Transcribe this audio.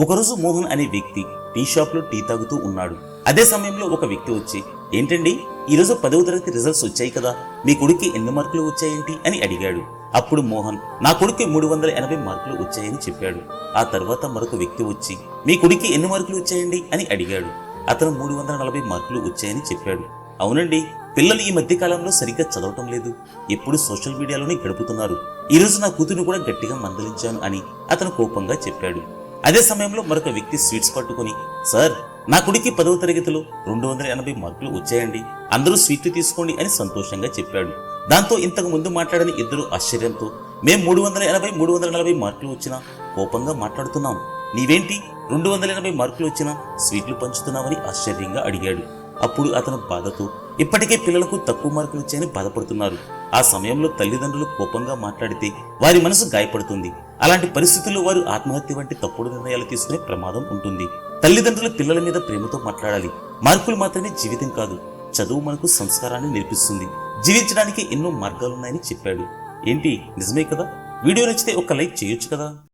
ఒకరోజు మోహన్ అనే వ్యక్తి టీ షాప్ లో టీ తాగుతూ ఉన్నాడు. అదే సమయంలో ఒక వ్యక్తి వచ్చి, ఏంటండి ఈరోజు 10వ తరగతి రిజల్ట్స్ వచ్చాయి కదా, మీ కొడుక్కి ఎన్ని మార్కులు వచ్చాయేంటి అని అడిగాడు. అప్పుడు మోహన్, నా కొడుక్కి 380 మార్కులు వచ్చాయని చెప్పాడు. ఆ తర్వాత మరొక వ్యక్తి వచ్చి, మీ కొడుక్కి ఎన్ని మార్కులు వచ్చాయండి అని అడిగాడు. అతను 340 మార్కులు వచ్చాయని చెప్పాడు. అవునండి, పిల్లలు ఈ మధ్య కాలంలో సరిగ్గా చదవటం లేదు, ఎప్పుడు సోషల్ మీడియాలోనే గడుపుతున్నారు. ఈరోజు నా కూతురు కూడా గట్టిగా మందలించాను అని అతను కోపంగా చెప్పాడు. అదే సమయంలో మరొక వ్యక్తి స్వీట్స్ పట్టుకుని, సార్ నా కొడుక్కి 10వ తరగతిలో 280 మార్కులు వచ్చాయండి, అందరూ స్వీట్లు తీసుకోండి అని సంతోషంగా చెప్పాడు. దాంతో ఇంతకు ముందు మాట్లాడని ఇద్దరు ఆశ్చర్యంతో, మేం 380 340 మార్కులు వచ్చినా కోపంగా మాట్లాడుతున్నాం, నీవేంటి 280 మార్కులు వచ్చినా స్వీట్లు పంచుతున్నావని ఆశ్చర్యంగా అడిగాడు. అప్పుడు అతను బాధతో, ఇప్పటికే పిల్లలకు తక్కువ మార్కులు వచ్చాయని బాధపడుతున్నారు. ఆ సమయంలో తల్లిదండ్రులు కోపంగా మాట్లాడితే వారి మనసు గాయపడుతుంది. అలాంటి పరిస్థితుల్లో వారు ఆత్మహత్య వంటి తప్పుడు నిర్ణయాలు తీసుకునే ప్రమాదం ఉంటుంది. తల్లిదండ్రులు పిల్లల మీద ప్రేమతో మాట్లాడాలి. మార్కులు మాత్రమే జీవితం కాదు, చదువు మనకు సంస్కారాన్ని నేర్పిస్తుంది. జీవించడానికి ఎన్నో మార్గాలున్నాయని చెప్పాడు. ఏంటి నిజమే కదా? వీడియో నచ్చితే ఒక లైక్ చేయొచ్చు కదా.